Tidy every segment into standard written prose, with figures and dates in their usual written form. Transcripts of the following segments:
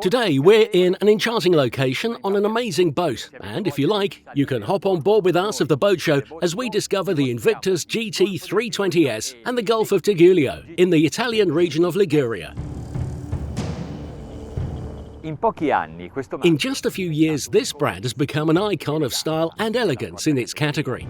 Today we're in an enchanting location on an amazing boat, and if you like, you can hop on board with us of the boat show as we discover the Invictus GT 320S and the Gulf of Tigullio in the Italian region of Liguria. In just a few years, this brand has become an icon of style and elegance in its category.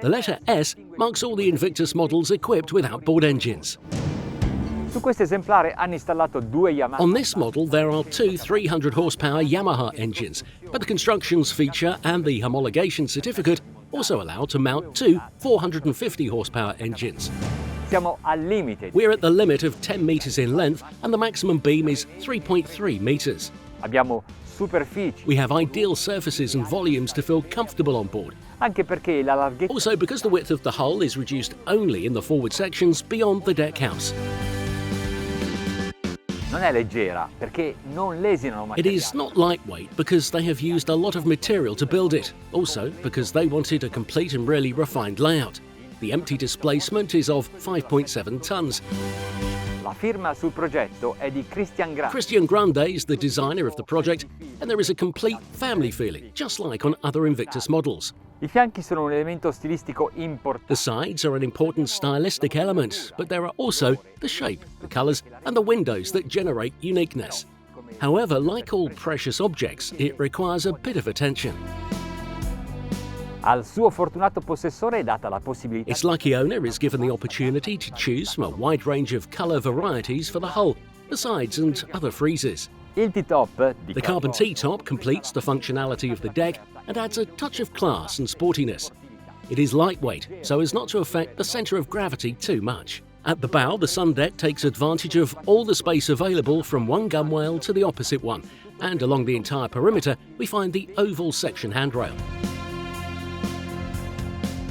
The letter S marks all the Invictus models equipped with outboard engines. On this model, there are two 300 horsepower Yamaha engines, but the constructions feature and the homologation certificate also allow to mount two 450 horsepower engines. We're at the limit of 10 meters in length, and the maximum beam is 3.3 meters. We have ideal surfaces and volumes to feel comfortable on board. Also, because the width of the hull is reduced only in the forward sections beyond the deck house. It is not lightweight because they have used a lot of material to build it. Also, because they wanted a complete and really refined layout. The empty displacement is of 5.7 tons. Christian Grande is the designer of the project, and there is a complete family feeling, just like on other Invictus models. The sides are an important stylistic element, but there are also the shape, the colours, and the windows that generate uniqueness. However, like all precious objects, it requires a bit of attention. Its lucky owner is given the opportunity to choose from a wide range of colour varieties for the hull, the sides and other friezes. The carbon T-top completes the functionality of the deck and adds a touch of class and sportiness. It is lightweight, so as not to affect the centre of gravity too much. At the bow, the sun deck takes advantage of all the space available from one gunwale to the opposite one, and along the entire perimeter we find the oval section handrail.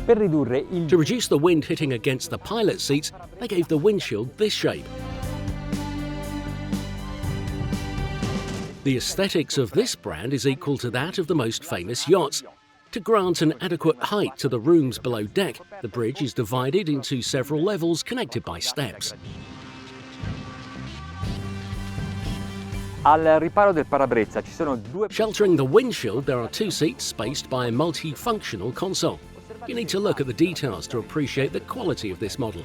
To reduce the wind hitting against the pilot seats, they gave the windshield this shape. The aesthetics of this brand is equal to that of the most famous yachts. To grant an adequate height to the rooms below deck, the bridge is divided into several levels connected by steps. Sheltering the windshield, there are two seats spaced by a multifunctional console. You need to look at the details to appreciate the quality of this model.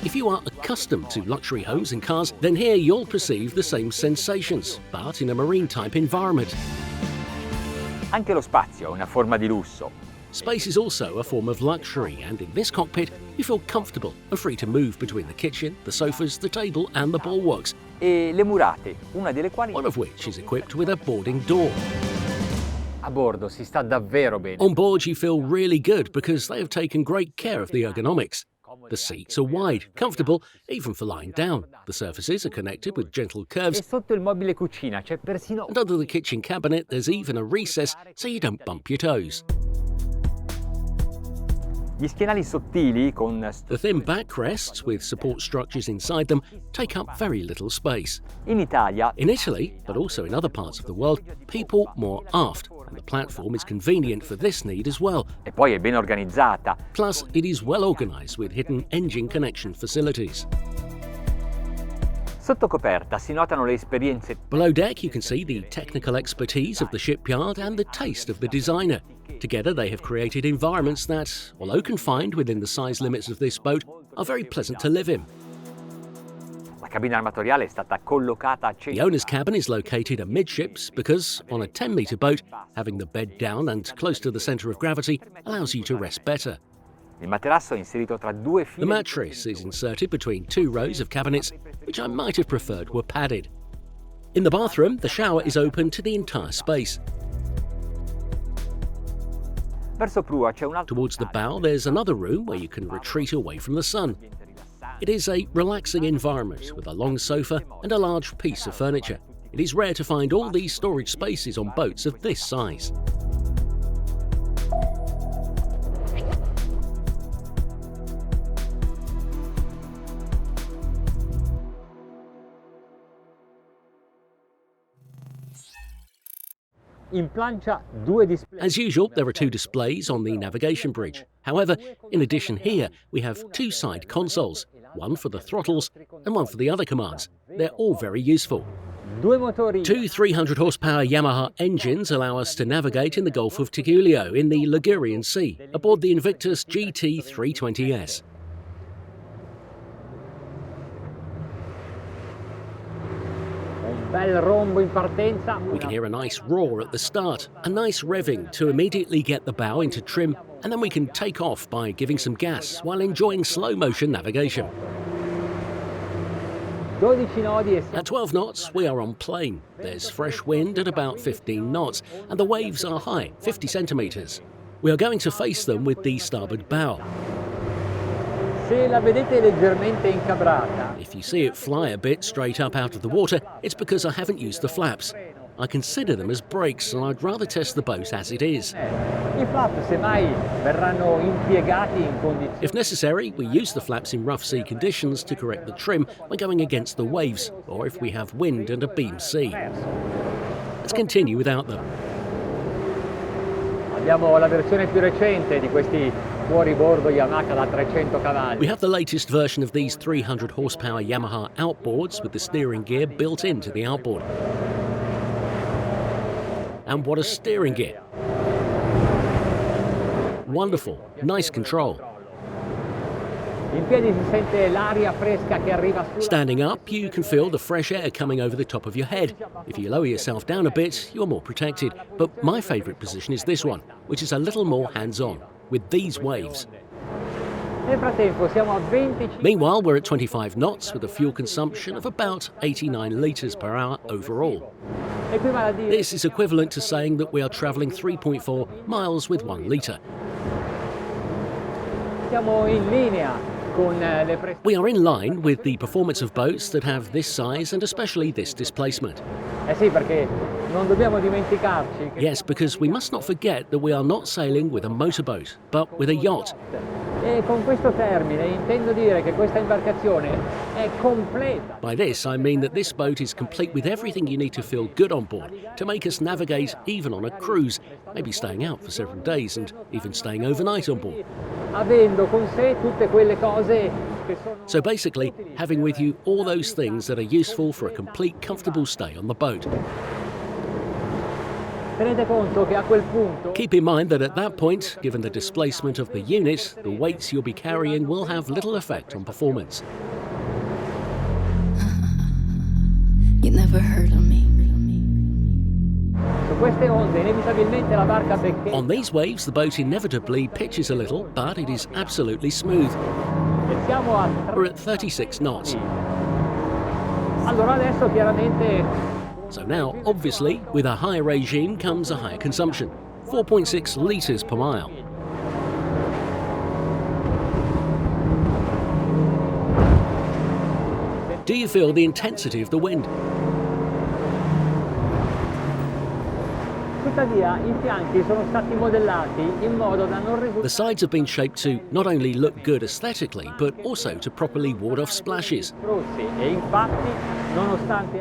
If you are accustomed to luxury homes and cars, then here you'll perceive the same sensations, but in a marine-type environment. Space is also a form of luxury, and in this cockpit, you feel comfortable and free to move between the kitchen, the sofas, the table and the bulwarks, one of which is equipped with a boarding door. On board you feel really good because they have taken great care of the ergonomics. The seats are wide, comfortable, even for lying down. The surfaces are connected with gentle curves. And under the kitchen cabinet there's even a recess so you don't bump your toes. The thin backrests with support structures inside them take up very little space. In Italy, but also in other parts of the world, people moor aft, and the platform is convenient for this need as well. Plus, it is well organised with hidden engine connection facilities. Below deck you can see the technical expertise of the shipyard and the taste of the designer. Together they have created environments that, although confined within the size limits of this boat, are very pleasant to live in. The owner's cabin is located amidships because, on a 10-metre boat, having the bed down and close to the centre of gravity allows you to rest better. The mattress is inserted between two rows of cabinets, which I might have preferred were padded. In the bathroom, the shower is open to the entire space. Towards the bow, there's another room where you can retreat away from the sun. It is a relaxing environment with a long sofa and a large piece of furniture. It is rare to find all these storage spaces on boats of this size. As usual, there are two displays on the navigation bridge. However, in addition here, we have two side consoles, one for the throttles and one for the other commands. they're all very useful. Two 300 horsepower Yamaha engines allow us to navigate in the Gulf of Tigullio in the Ligurian Sea aboard the INVICTUS GT 320S. We can hear a nice roar at the start, a nice revving to immediately get the bow into trim, and then we can take off by giving some gas while enjoying slow motion navigation. At 12 knots, we are on plane. There's fresh wind at about 15 knots, and the waves are high, 50 centimetres. We are going to face them with the starboard bow. If you see it fly a bit straight up out of the water, it's because I haven't used the flaps. I consider them as brakes, and I'd rather test the boat as it is. If necessary, we use the flaps in rough sea conditions to correct the trim when going against the waves, or if we have wind and a beam sea. Let's continue without them. We have the latest version of these 300 horsepower Yamaha outboards with the steering gear built into the outboard. And what a steering gear! Wonderful, nice control. Standing up, you can feel the fresh air coming over the top of your head. If you lower yourself down a bit, you're more protected. But my favourite position is this one, which is a little more hands-on, with these waves. Meanwhile, we're at 25 knots with a fuel consumption of about 89 litres per hour overall. This is equivalent to saying that we are travelling 3.4 miles with 1 litre. We are in line with the performance of boats that have this size and especially this displacement. Yes, because we must not forget that we are not sailing with a motorboat, but with a yacht. By this, I mean that this boat is complete with everything you need to feel good on board, to make us navigate even on a cruise, maybe staying out for several days and even staying overnight on board. So basically, having with you all those things that are useful for a complete, comfortable stay on the boat. Keep in mind that at that point, given the displacement of the unit, the weights you'll be carrying will have little effect on performance. You never heard of me. On these waves, the boat inevitably pitches a little, but it is absolutely smooth. We're at 36 knots. So now, obviously, with a higher regime comes a higher consumption, 4.6 litres per mile. Do you feel the intensity of the wind? The sides have been shaped to not only look good aesthetically, but also to properly ward off splashes.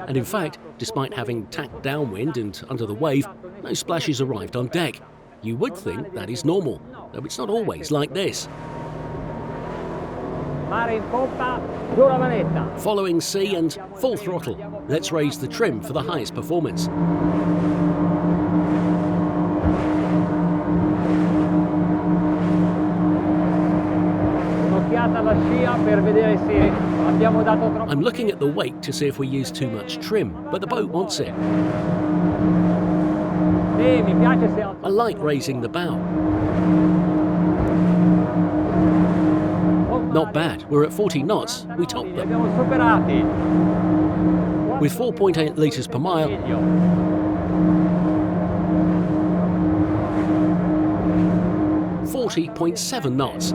And in fact, despite having tacked downwind and under the wave, no splashes arrived on deck. You would think that is normal, though it's not always like this. Following sea and full throttle, let's raise the trim for the highest performance. I'm looking at the wake to see if we use too much trim, but the boat wants it. I like raising the bow. Not bad, we're at 40 knots, we topped them. With 4.8 litres per mile, 40.7 knots.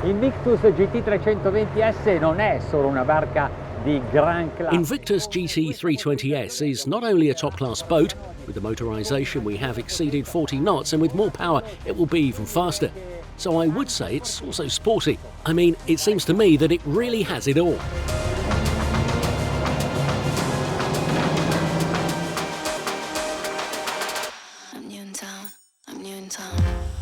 INVICTUS GT 320S non è solo una barca di gran classe. INVICTUS GT 320S is not only a top-class boat. With the motorization we have exceeded 40 knots, and with more power it will be even faster. So I would say it's also sporty. I mean, it seems to me that it really has it all. I'm new. you in town.